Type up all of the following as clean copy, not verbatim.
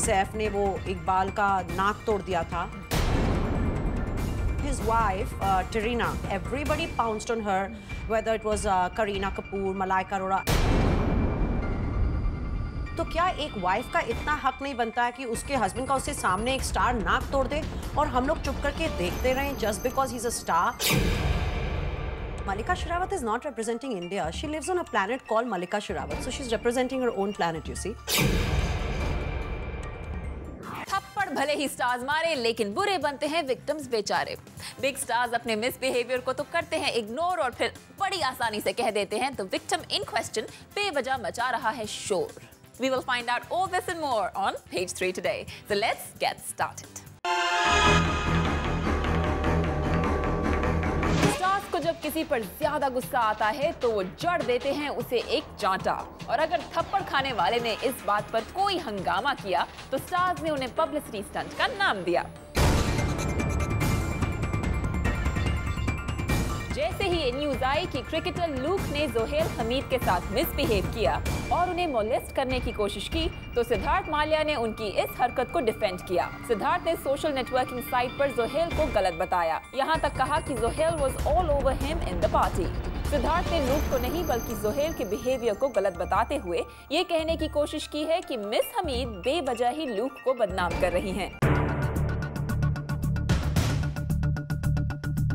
सैफ ने वो इकबाल का नाक तोड़ दिया था। His wife, Tarina, everybody pounced on her, whether it was Kareena Kapoor, Malaika Arora. तो क्या एक वाइफ का इतना हक नहीं बनता है कि उसके हस्बैंड का उसके सामने एक स्टार नाक तोड़ दे और हम लोग चुप करके देखते रहें just because he is a star? Malika Sherawat is not representing India. She lives on a planet called Malika Sherawat, so she's representing her own planet, you see. थप्पड़ भले ही स्टार्स मारे, लेकिन बुरे बनते हैं विक्टिम्स बेचारे। बिग स्टार्स अपने misbehaviour को तो करते हैं इग्नोर और फिर बड़ी आसानी से कह देते हैं तो विक्टिम इन क्वेश्चन बेवजह मचा रहा है शोर। We will find out all this and more on page 3 today. So let's get started. Stars को जब किसी पर ज्यादा गुस्सा आता है तो वो जड़ देते हैं उसे एक चांटा, और अगर थप्पड़ खाने वाले ने इस बात पर कोई हंगामा किया तो स्टार्स ने उन्हें पब्लिसिटी स्टंट का नाम दिया। जैसे ही ये न्यूज आई कि क्रिकेटर लूक ने जोहेल हमीद के साथ मिसबिहेव किया और उन्हें मोलेस्ट करने की कोशिश की, तो सिद्धार्थ माल्या ने उनकी इस हरकत को डिफेंड किया। सिद्धार्थ ने सोशल नेटवर्किंग साइट पर जोहेल को गलत बताया, यहाँ तक कहा कि जोहेल was all over him in the party. Siddharth ने लूक को नहीं बल्कि जोहेल के बिहेवियर को गलत बताते हुए ये कहने की कोशिश की है कि मिस हमीद बेवजह ही लूक को बदनाम कर रही हैं।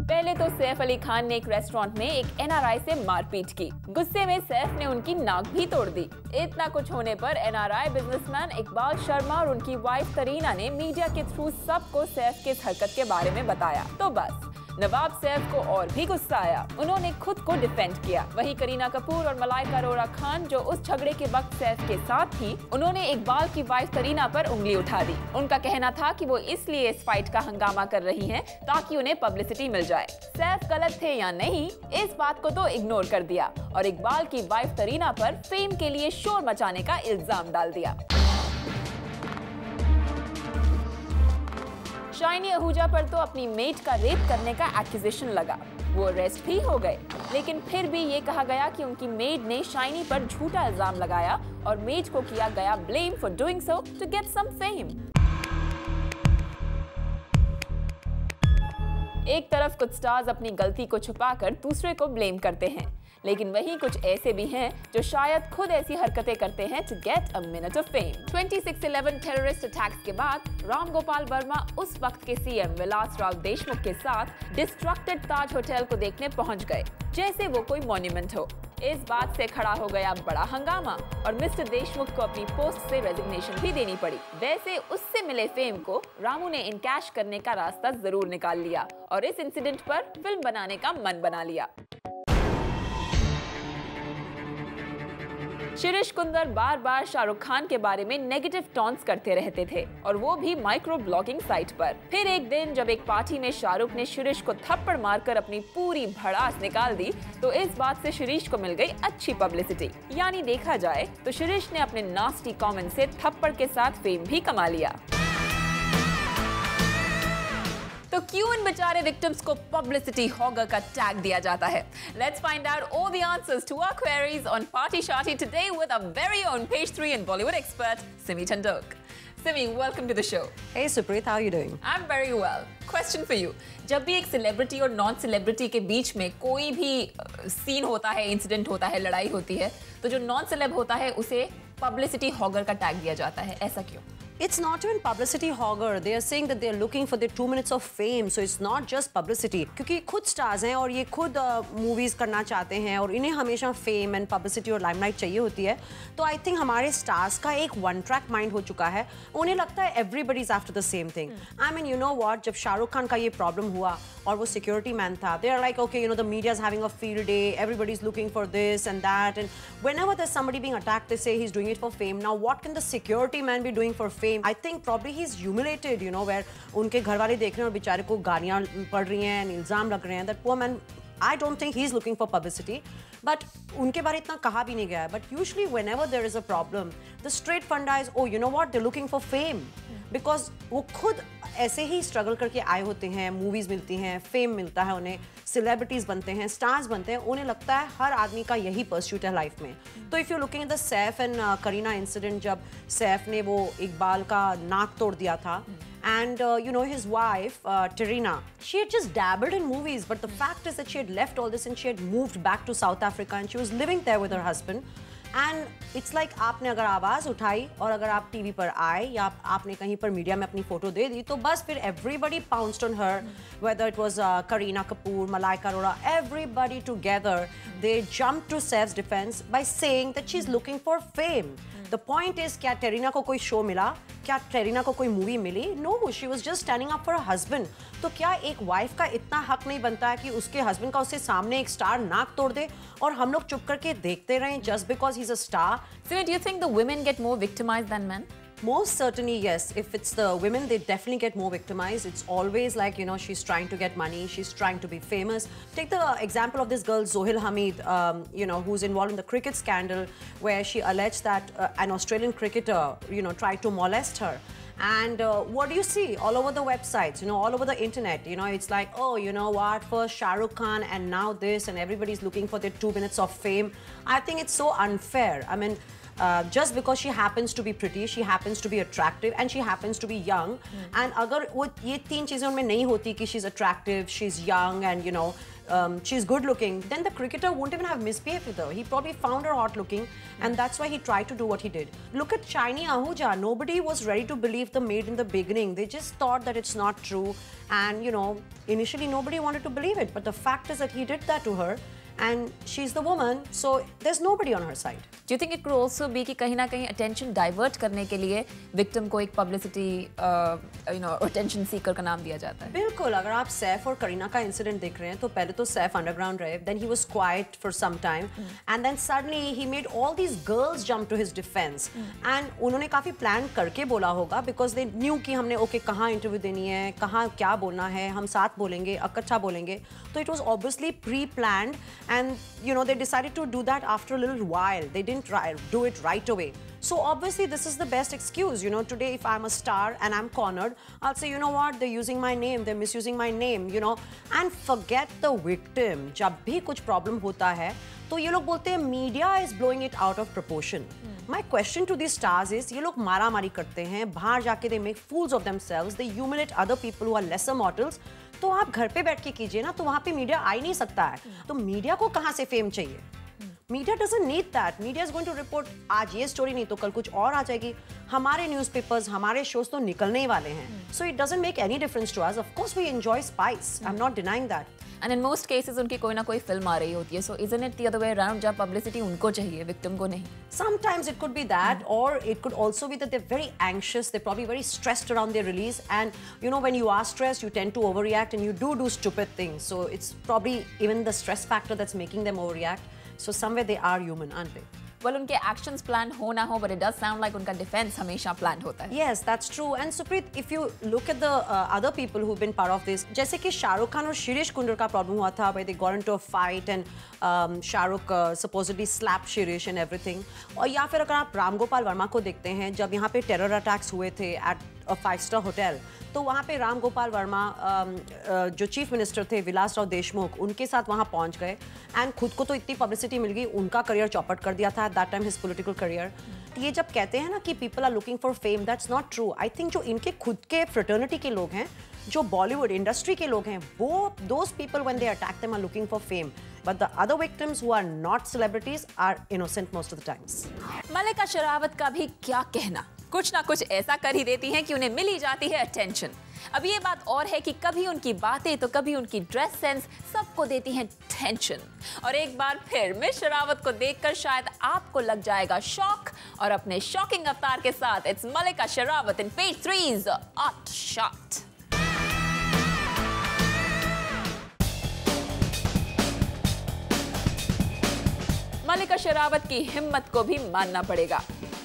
पहले तो सैफ अली खान ने एक रेस्टोरेंट में एक एनआरआई से मारपीट की। गुस्से में सैफ ने उनकी नाक भी तोड़ दी। इतना कुछ होने पर एनआरआई बिजनेसमैन इकबाल शर्मा और उनकी वाइफ करीना ने मीडिया के थ्रू सबको सैफ के इस हरकत के बारे में बताया। तो बस नवाब सैफ को और भी गुस्सा आया, उन्होंने खुद को डिफेंड किया। वहीं करीना कपूर और मलाइका अरोड़ा खान जो उस झगड़े के वक्त सैफ के साथ थी, उन्होंने इकबाल की वाइफ करीना पर उंगली उठा दी। उनका कहना था कि वो इसलिए इस फाइट का हंगामा कर रही हैं ताकि उन्हें पब्लिसिटी मिल जाए। सैफ गलत थे या नहीं, इस बात को तो इग्नोर कर दिया और इकबाल की वाइफ करीना पर फेम के लिए शोर मचाने का इल्जाम डाल दिया। शाइनी आहूजा पर तो अपनी मेट का रेप करने का एक्यूजेशन लगा, वो अरेस्ट भी हो गए, लेकिन फिर भी ये कहा गया कि उनकी मेड ने शाइनी पर झूठा इल्जाम लगाया और मेट को किया गया blame for doing so to get some fame. एक तरफ कुछ स्टार्स अपनी गलती को छुपाकर दूसरे को ब्लेम करते हैं, लेकिन वहीं कुछ ऐसे भी हैं जो शायद खुद ऐसी हरकतें करते हैं to get a minute of fame. 26/11 terrorist attacks के बाद राम गोपाल वर्मा उस वक्त के सीएम विलासराव देशमुख के साथ डिस्ट्रक्टेड ताज होटल को देखने पहुंच गए, जैसे वो कोई मॉन्यूमेंट हो। इस बात से खड़ा हो गया बड़ा हंगामा और मिस्टर देशमुख को अपनी पोस्ट से रेजिग्नेशन भी देनी पड़ी। वैसे उससे मिले फेम को रामू ने इनकैश करने का रास्ता जरूर निकाल लिया और इस इंसिडेंट पर फिल्म बनाने का मन बना लिया। शिरीष कुंदर बार बार शाहरुख खान के बारे में नेगेटिव टॉन्ट्स करते रहते थे, और वो भी माइक्रो ब्लॉगिंग साइट पर। फिर एक दिन जब एक पार्टी में शाहरुख ने शिरीष को थप्पड़ मारकर अपनी पूरी भड़ास निकाल दी, तो इस बात से शिरीष को मिल गई अच्छी पब्लिसिटी। यानी देखा जाए तो शिरीष ने अपने नास्टी कमेंट से थप्पड़ के साथ फेम भी कमा लिया। तो क्यों इन बेचारे विक्टिम्स को पब्लिसिटी हॉगर का टैग दिया जाता है? Let's find out all the answers to our queries on Party Shati today with our very own Page 3 and Bollywood expert, Simi Chandok. Simi, welcome to the show. Hey Supreet, how are you doing? I'm very well. Question for you. जब भी एक celebrity और non celebrity के बीच में कोई भी scene होता है, इंसिडेंट होता है, लड़ाई होती है, तो जो नॉन सेलेब होता है उसे पब्लिसिटी हॉगर का टैग दिया जाता है, ऐसा क्यों? It's not even publicity hogger. They are saying that they are looking for their 2 minutes of fame. So it's not just publicity. क्योंकि खुद stars हैं और ये खुद movies करना चाहते हैं और इन्हें हमेशा fame and publicity और limelight चाहिए होती है। तो I think हमारे stars का एक one track mind हो चुका है। उन्हें लगता है everybody is after the same thing. I mean, you know what? जब शाहरुख खान का ये problem हुआ और वो security man था, they are like, okay, you know, the media is having a field day. Everybody is looking for this and that. And whenever there's somebody being attacked, they say he's doing it for fame. Now, what can the security man be doing for fame? I think probably he's humiliated, you know, where उनके घर वाले देख रहे हैं और बेचारे को गालियाँ पड़ रही हैं, इल्जाम लग रहे हैं. That poor man, I don't think he's looking for publicity, but उनके बारे इतना कहा भी नहीं गया है. But usually whenever there is a problem, the straight funda is, oh, you know what, they're looking for fame. Because वो खुद ऐसे ही स्ट्रगल करके आए होते हैं, मूवीज मिलती हैं, फेम मिलता है उन्हें, सेलिब्रिटीज बनते हैं, स्टार्स बनते हैं, उन्हें लगता है हर आदमी का यही परस्यूट है लाइफ में। तो if you looking at the Saif and Kareena incident, जब सैफ ने वो इकबाल का नाक तोड़ दिया था, and you know, his wife Tarina, she had just dabbled in movies, but the fact is that she had left all this and she had moved back to South Africa and she was living there with her husband. And it's like आपने अगर आवाज़ उठाई और अगर आप TV पर आए या आपने कहीं पर मीडिया में अपनी फोटो दे दी, तो बस फिर everybody pounced on her, whether it was Kareena Kapoor, Malaika Arora, everybody together, they jumped to Saif's defense by saying that she's looking for fame. The point is, क्या टेरिना को कोई शो मिला? क्या टेरिना को कोई मूवी मिली? No, she was just standing up for her husband. तो क्या एक वाइफ का इतना हक नहीं बनता है कि उसके हस्बैंड का उसके सामने एक स्टार नाक तोड़ दे और हम लोग चुप करके देखते रहें just because he's a star? So do you think the women get more victimized than men? Most certainly, yes. If it's the women, they definitely get more victimized. It's always like, you know, she's trying to get money, she's trying to be famous. Take the example of this girl, Zohil Hamid, you know, who's involved in the cricket scandal, where she alleged that an Australian cricketer, you know, tried to molest her. And what do you see all over the websites, you know, all over the internet? You know, it's like, oh, you know what, first Shah Rukh Khan and now this, and everybody's looking for their 2 minutes of fame. I think it's so unfair. I mean, just because she happens to be pretty, she happens to be attractive, and she happens to be young. And अगर वो ये तीन चीजें उनमें नहीं होती कि she's attractive, she's young, and you know, she's good looking, then the cricketer won't even have misbehaved with her. He probably found her hot looking, and that's why he tried to do what he did. Look at Shiny Ahuja. Nobody was ready to believe the maid in the beginning. They just thought that it's not true, and you know, initially nobody wanted to believe it. But the fact is that he did that to her. And she's the woman, so there's nobody on her side. Do you think it could also be कि कहीं ना कहीं attention divert करने के लिए victim को एक publicity, you know, attention seeker का नाम दिया जाता है? बिल्कुल, अगर आप सैफ और करीना का इंसिडेंट देख रहे हैं तो पहले तो सैफ अंडरग्राउंड रहे, then he was quiet for some time, and then suddenly he made all these girls jump to his defense, and उन्होंने काफी प्लान करके बोला होगा, because they knew कि हमने ओके कहाँ इंटरव्यू देनी है, कहाँ क्या बोलना है, हम साथ बोलेंगे, इकट्ठा बोलेंगे, तो it was obviously pre-planned. And you know, they decided to do that after a little while. They didn't do it right away. So obviously this is the best excuse. You know, today if I'm a star and I'm cornered, I'll say, you know what, they're using my name, they're misusing my name, you know, and forget the victim. जब भी कुछ problem होता है तो ये लोग बोलते हैं media is blowing it out of proportion. My question to these stars is, ये लोग मारा मारी करते हैं, बाहर जाके they make fools of themselves, they humiliate other people who are lesser mortals. तो आप घर पे बैठ के कीजिए ना, तो वहाँ पे मीडिया आ ही नहीं सकता है, तो मीडिया को कहाँ से फेम चाहिए? Media doesn't need that. Media is going to report आज ये स्टोरी नहीं तो कल कुछ और आ जाएगी. हमारे न्यूज़पेपर्स, हमारे शोज तो निकलने ही वाले हैं. So it doesn't make any difference to us. Of course we enjoy spice. I'm not denying that. And in most cases उनकी कोई ना कोई फिल्म आ रही होती है. So isn't it the other way around, जब publicity उनको चाहिए, victim को नहीं? Sometimes it could be that, or it could also be that they're very anxious. They're probably very stressed around their release, and you know, when you are stressed, you tend to overreact and you do stupid things. So it's probably even the stress factor that's making them overreact. So somewhere they are human, aren't they? Well, उनके actions plan हो ना हो, but it does sound like उनका defense हमेशा planned होता है. Yes, that's true. And Supreet, if you look at the other people who've been part of this, जैसे कि शाहरुख खान और शिरीष कुंडर का problem हुआ था, where they got into a fight and Shahrukh supposedly slapped Shirish and everything. और या फिर अगर आप राम गोपाल वर्मा को देखते हैं, जब यहाँ पे terror attacks हुए थे at a 5-star hotel, तो वहाँ पे राम गोपाल वर्मा जो चीफ मिनिस्टर थे विलास राव देशमुख, उनके साथ वहाँ पहुँच गए एंड खुद को तो इतनी पब्लिसिटी मिल गई, उनका करियर चौपट कर दिया था that time, his political career. ये जब कहते हैं ना कि people are looking for fame, that's not true. I think जो इनके खुद के फ्रेटर्निटी के लोग हैं, जो बॉलीवुड इंडस्ट्री के लोग हैं, वो those people when they attack them are looking for fame. But the other victims who are not celebrities are innocent most of the times. मलिका शेरावत का भी क्या कहना, कुछ ना कुछ ऐसा कर ही देती हैं कि उन्हें मिल ही जाती है अटेंशन. अब ये बात और है कि कभी उनकी बातें तो कभी उनकी ड्रेस सेंस सबको देती हैं टेंशन. और एक बार फिर मिस शेरावत को देखकर शायद आपको लग जाएगा शॉक, और अपने शॉकिंग अवतार के साथ it's Mallika Sherawat in page 3's hot shot. Mallika Sherawat की हिम्मत को भी मानना पड़ेगा.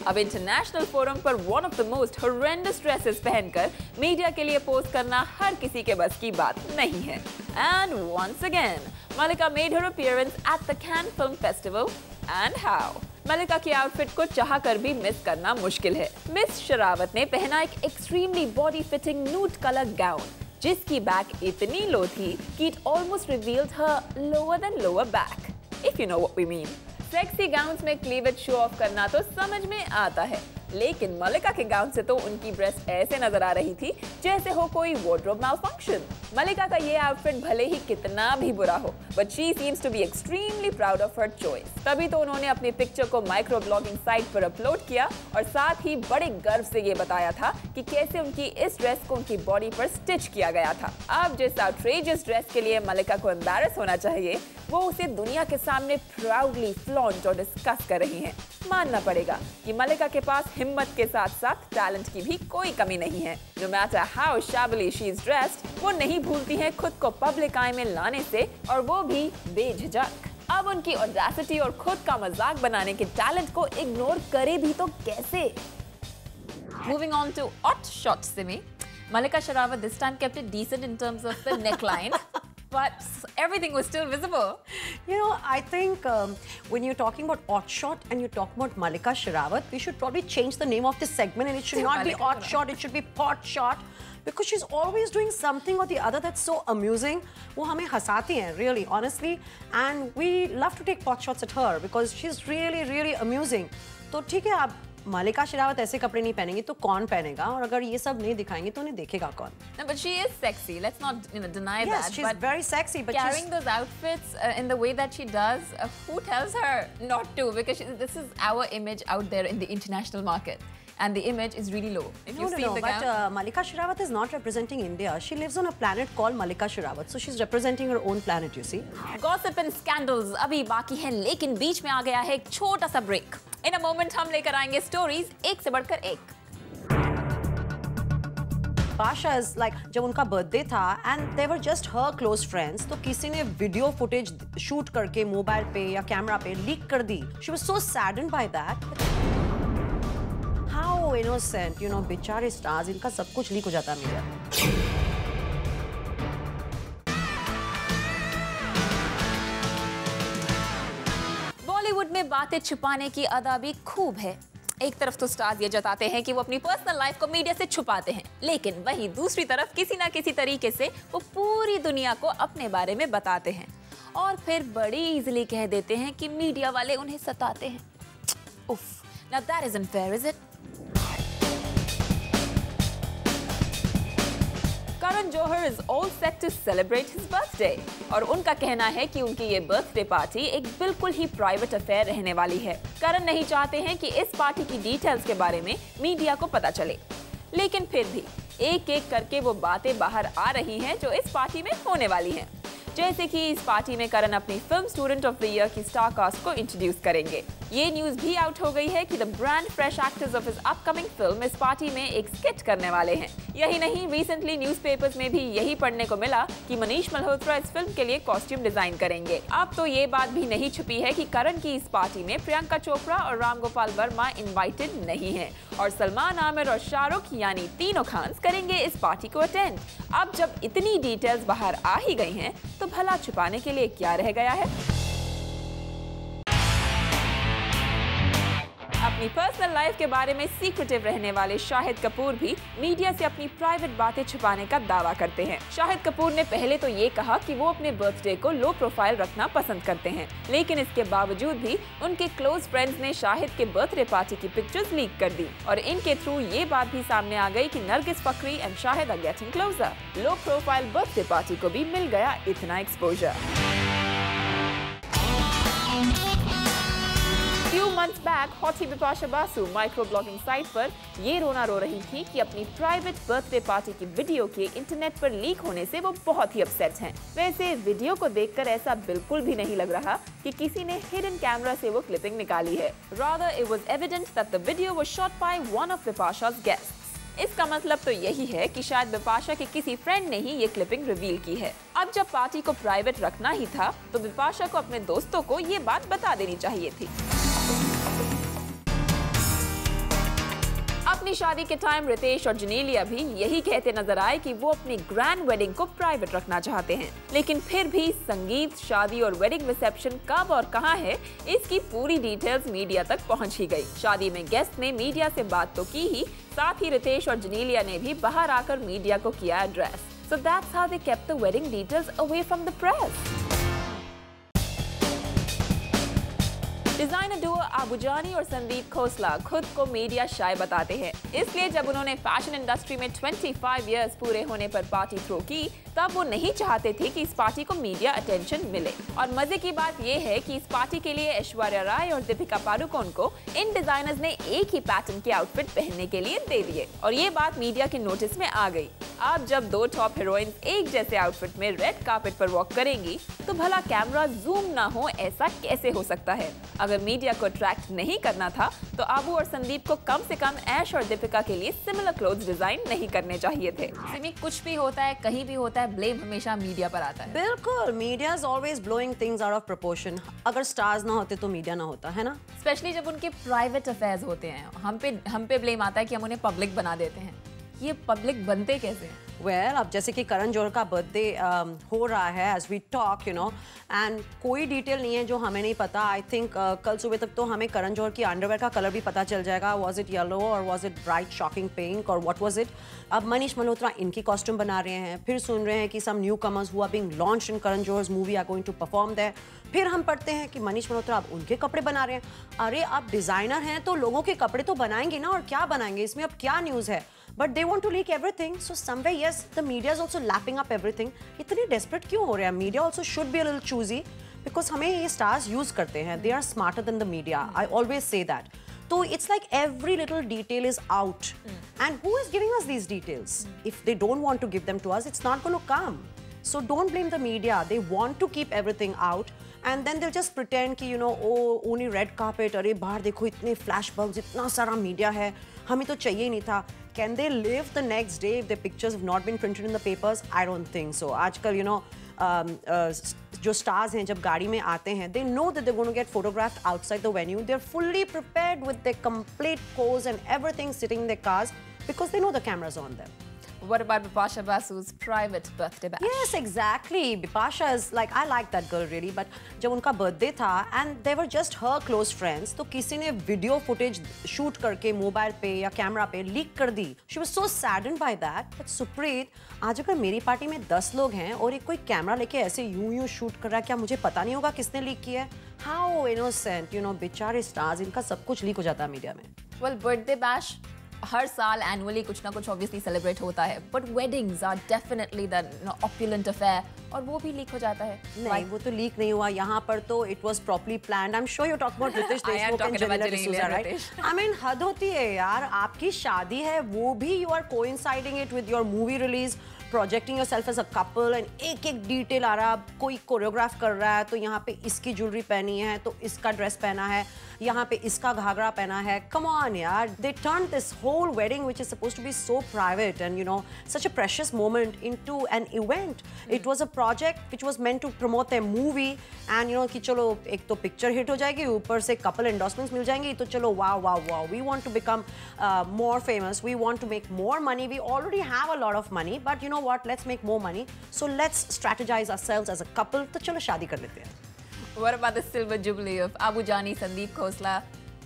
अब इंटरनेशनल फोरम पर one of the most horrendous dresses पहनकर मीडिया के लिए पोस्ट करना हर किसी के बस की बात नहीं है. And once again Mallika made her appearance at the Cannes film festival. And how Mallika की आउटफिट को चाह कर भी मिस करना मुश्किल है। मिस शरावत ने पहना एक extremely body fitting nude colour gown, जिसकी बैक इतनी लो थी कि it almost revealed her lower than lower back, if you know what we mean. Sexy gowns में क्लीवेज शो ऑफ करना तो समझ में आता है, लेकिन मलिका के गाउन से तो उनकी ब्रेस्ट ऐसे नजर आ रही थी जैसे हो कोई वार्डरोब मैलफंक्शन। मलिका का ये आउटफिट भले ही कितना भी बुरा हो, but she seems to be extremely proud of her choice. तभी तो उन्होंने अपनी पिक्चर को माइक्रो ब्लॉगिंग साइट पर अपलोड किया और साथ ही बड़े गर्व से ये बताया था कि कैसे उनकी इस ड्रेस को उनकी बॉडी पर स्टिच किया गया था। अब जिस आउटरेजियस ड्रेस के लिए मलिका को एम्बैरस होना चाहिए, वो उसे दुनिया के सामने प्राउडली फ्लॉन्ट और डिस्कस कर रही हैं। मानना पड़ेगा कि मलिका के पास हिम्मत के साथ साथ टैलेंट की भी कोई कमी नहीं है। No matter how shabbily she is dressed, वो नहीं भूलती है खुद को पब्लिक आई में लाने से, और वो भी बेझिझक। अब उनकी ऑडेसिटी और खुद का मजाक बनाने के टैलेंट को इग्नोर करे भी तो कैसे। Moving on to hot shots, Simi. Malika Sherawat this time kept it decent in terms of the neckline. But everything was still visible. You know, I think when you're talking about hot shot and you're talking about Malika Sherawat, we should probably change the name of this segment, and it should not be hot shot, it should be pot shot, because she's always doing something or the other that's so amusing. वो हमें हंसाती हैं, really, honestly, and we love to take pot shots at her because she's really, really amusing. तो ठीक है, आप मालिका शेरावत ऐसे कपड़े नहीं पहनेंगे तो कौन पहनेगा, और अगर ये सब नहीं दिखाएंगे तो उन्हें देखेगा कौन? No, but she is sexy. Let's not, deny that. Yes, she's very sexy, but carrying those outfits in the way that she does, who tells her not to? Because this is our image out there in the international market, and the image is really low. If you see the but Malika Sherawat is not representing India. She lives on a planet called Malika Sherawat, so she's representing her own planet, you see. Gossip and scandals अभी बाकी हैं, लेकिन बीच में आ गया है एक छोटा सा ब्रेक। In a moment हम लेकर आएंगे स्टोरीज एक से बढ़कर एक। Pasha is like, जब उनका बर्थडे था and they were just her close friends, तो किसी ने वीडियो फुटेज शूट करके मोबाइल पे या कैमरा पे लीक कर दी। She was so saddened by that. How innocent, बेचारे स्टार्स, इनका सब कुछ लीक हो जाता है मीडिया। बॉलीवुड में बातें छुपाने की अदा भी खूब है। एक तरफ तो स्टार्स ये जताते हैं कि वो अपनी पर्सनल लाइफ को मीडिया से छुपाते हैं, लेकिन वहीं दूसरी तरफ किसी ना किसी तरीके से वो पूरी दुनिया को अपने बारे में बताते हैं और फिर बड़ी इजीली कह देते हैं कि मीडिया वाले उन्हें सताते हैं। उफ, now that isn't fair, is it? Karan Johar is all set to celebrate his birthday, और उनका कहना है कि उनकी ये बर्थडे पार्टी एक बिल्कुल ही प्राइवेट अफेयर रहने वाली है। करण नहीं चाहते हैं कि इस पार्टी की डिटेल्स के बारे में मीडिया को पता चले, लेकिन फिर भी एक एक करके वो बातें बाहर आ रही हैं जो इस पार्टी में होने वाली हैं। जैसे कि इस पार्टी में करण अपनी film student of the year की स्टार कास्ट को इंट्रोड्यूस करेंगे। ये न्यूज भी आउट हो गई है कि the brand fresh actors of his upcoming film इस पार्टी में एक स्किट करने वाले हैं। यही नहीं, रिसेंटली न्यूज़पेपर्स में भी यही पढ़ने को मिला कि मनीष मल्होत्रा इस फिल्म के लिए कॉस्ट्यूम डिजाइन करेंगे। अब तो ये बात भी नहीं छुपी है कि करण की इस पार्टी में प्रियंका चोपड़ा और राम गोपाल वर्मा इन्वाइटेड नहीं है, और सलमान, आमिर और शाहरुख यानी तीनों खान्स करेंगे इस पार्टी को अटेंड। अब जब इतनी डिटेल्स बाहर आ ही गई हैं, तो भला छुपाने के लिए क्या रह गया है? अपनी पर्सनल लाइफ के बारे में सीक्रेटिव रहने वाले शाहिद कपूर भी मीडिया से अपनी प्राइवेट बातें छुपाने का दावा करते हैं। शाहिद कपूर ने पहले तो ये कहा कि वो अपने बर्थडे को लो प्रोफाइल रखना पसंद करते हैं, लेकिन इसके बावजूद भी उनके क्लोज फ्रेंड्स ने शाहिद के बर्थडे पार्टी की पिक्चर्स लीक कर दी, और इनके थ्रू ये बात भी सामने आ गई कि Nargis Fakhri and Shahid are getting closer. Low profile birthday party को भी मिल गया इतना exposure. Few months back, hottie Bipasha Basu micro blogging site पर ये रोना रो रही थी कि अपनी प्राइवेट बर्थडे पार्टी की वीडियो के इंटरनेट पर लीक होने से वो बहुत ही अपसेट हैं। वैसे वीडियो को देखकर ऐसा बिल्कुल भी नहीं लग रहा कि किसी ने हिडन कैमरा से वो क्लिपिंग निकाली है। Rather, it was evident that the video was shot by one of बिपाशा's guests. इसका मतलब तो यही है कि शायद बिपाशा के किसी फ्रेंड ने ही ये क्लिपिंग रिवील की है। अब जब पार्टी को प्राइवेट रखना ही था, तो बिपाशा को अपने दोस्तों को ये बात बता देनी चाहिए थी। अपनी शादी के टाइम रितेश और जेनेलिया भी यही कहते नजर आए कि वो अपनी ग्रैंड वेडिंग को प्राइवेट रखना चाहते हैं, लेकिन फिर भी संगीत, शादी और वेडिंग रिसेप्शन कब और कहां है, इसकी पूरी डिटेल्स मीडिया तक पहुंच ही गई। शादी में गेस्ट ने मीडिया से बात तो की ही, साथ ही रितेश और जेनेलिया ने भी बाहर आकर मीडिया को किया address. So that's how they kept the wedding details away from the press. Designer Duo Abu जानी और संदीप खोसला खुद को मीडिया शाय बताते हैं, इसलिए जब उन्होंने फैशन इंडस्ट्री में 25 इयर्स पूरे होने पर पार्टी थ्रो की, तब वो नहीं चाहते थे कि इस पार्टी को मीडिया अटेंशन मिले। और मजे की बात ये है कि इस पार्टी के लिए ऐश्वर्या राय और दीपिका पादुकोण को इन डिजाइनर्स ने एक ही पैटर्न के आउटफिट पहनने के लिए दे दिए, और ये बात मीडिया के नोटिस में आ गई। अब जब दो टॉप हीरोइंस एक जैसे आउटफिट में रेड कार्पेट पर वॉक करेंगी, तो भला कैमरा जूम ना हो ऐसा कैसे हो सकता है? अगर मीडिया को अट्रैक्ट नहीं करना था, तो आबू और संदीप को कम से कम ऐश और दीपिका के लिए सिमिलर क्लोथ्स डिजाइन नहीं करने चाहिए थे। सिमी, कुछ भी होता है, कहीं भी होता है, ब्लेम हमेशा मीडिया पर आता है। बिल्कुल, media is always blowing things out of proportion. अगर स्टार्स ना होते तो मीडिया ना होता, है ना? स्पेशली जब उनके प्राइवेट अफेयर्स होते हैं, हम पे ब्लेम आता है कि हम उन्हें पब्लिक बना देते हैं। ये पब्लिक बनते कैसे हैं? वेल, अब जैसे कि करण जौहर का बर्थडे हो रहा है as we talk, you know, and कोई डिटेल नहीं है जो हमें नहीं पता। आई थिंक कल सुबह तक तो हमें करण जौहर की अंडरवेयर का कलर भी पता चल जाएगा। वॉज इट येलो और was it bright shocking pink और व्हाट वॉज इट? अब मनीष मल्होत्रा इनकी कॉस्ट्यूम बना रहे हैं, फिर सुन रहे हैं कि some new comers who are being launched in Karan Johar's movie are going to perform there. फिर हम पढ़ते हैं कि मनीष मल्होत्रा अब उनके कपड़े बना रहे हैं। अरे आप डिजाइनर हैं तो लोगों के कपड़े तो बनाएंगे ना, और क्या बनाएंगे? इसमें अब क्या न्यूज़ है? But they want to leak everything, so somewhere yes, the media is also lapping up everything. इतने desperate क्यों हो रहे हैं? Media also should be a little choosy because हमें ये stars use करते हैं. They are smarter than the media. I always say that. So it's like every little detail is out, and who is giving us these details? If they don't want to give them to us, it's not going to come. So don't blame the media. They want to keep everything out. And then they'll just pretend कि you know, oh only red carpet, अरे बाहर देखो इतने flash bulbs, इतना सारा media है, हमें तो चाहिए ही नहीं था। Can they live the next day if their pictures have not been printed in the papers? I don't think so. आजकल you know जो stars हैं जब गाड़ी में आते हैं, they know that they're going to get photographed outside the venue. They're fully prepared with their complete pose and everything sitting in their cars because they know the cameras on them. What about Bipasha Basu's private birthday bash? Yes, exactly. Bipasha is like, I like that girl really, but जब उनका birthday था and they were just her close friends, तो किसी ने video footage shoot करके mobile पे या camera पे लीक कर दी. She was so saddened by that. But Supreet, आज अगर मेरी पार्टी में 10 लोग हैं और एक कोई कैमरा लेके ऐसे यूं शूट कर रहा है, क्या मुझे पता नहीं होगा किसने लीक किया है? How innocent, you know, बेचारे stars, इनका सब कुछ लीक हो जाता है मीडिया में. Well, birthday bash हर साल एनुअली कुछ ना कुछ ऑब्वियसली सेलिब्रेट होता है, but weddings are definitely the opulent affair, और वो भी लीक हो जाता है। नहीं, वो तो लीक नहीं हुआ, यहाँ पर तो it was properly planned. I am sure you talk about Riteish Deshmukh and Genelia D'Souza, right? I mean हद होती है यार, आपकी शादी है, वो भी you are coinciding it with your movie release, projecting yourself as a couple, and एक डिटेल आ रहा है। कोई कोरियोग्राफ कर रहा है तो यहाँ पे इसकी ज्वेलरी पहनी है, तो इसका ड्रेस पहना है, यहाँ पे इसका घाघरा पहना है। कम ऑन यार, they turn this whole wedding which is supposed to be so private and you know such a precious moment into an event. It was a project which was meant to promote a movie, and you know कि चलो एक तो picture hit हो जाएगी, ऊपर से couple endorsements मिल जाएंगी, तो चलो wow wow wow, we want to become more famous, we want to make more money, we already have a lot of money, but you know what, let's make more money, so let's strategize ourselves as a couple, तो चलो शादी कर लेते हैं। What about the silver jubilee of Abu Jani, Sandeep Khosla?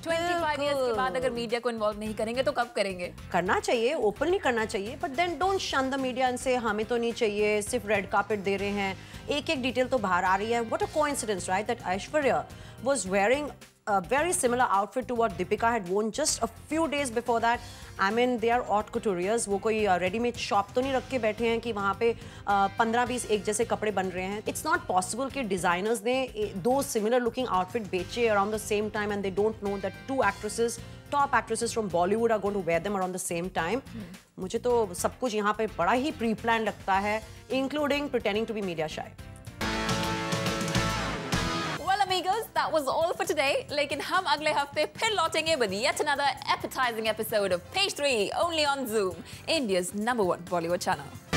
25 years के बाद अगर media को इन्वॉल्व नहीं करेंगे तो कब करेंगे? करना चाहिए, ओपनली करना चाहिए, बट देन डोंट शन द मीडिया एंड से हमें तो नहीं चाहिए, सिर्फ रेड कार्पेट दे रहे हैं, एक डिटेल तो बाहर आ रही है। What a coincidence, right, that Aishwarya was wearing a very similar outfit to what Deepika had worn just a few days before that. I mean, they are haute couturiers. वो कोई readymade shop तो नहीं रख के बैठे हैं कि वहाँ पे 15-20 एक जैसे कपड़े बन रहे हैं। It's not possible कि डिजाइनर्स ने दो सिमिलर लुकिंग आउटफिट बेचे around the same time and they don't know that two actresses, top actresses from Bollywood are going to wear them around the same time. मुझे तो सब कुछ यहाँ पे बड़ा ही pre-planned लगता है, including pretending to be media shy. Amigos, that was all for today. लेकिन हम अगले हफ्ते फिर लौटेंगे with yet another appetizing episode of Page 3 only on Zoom, India's #1 Bollywood channel.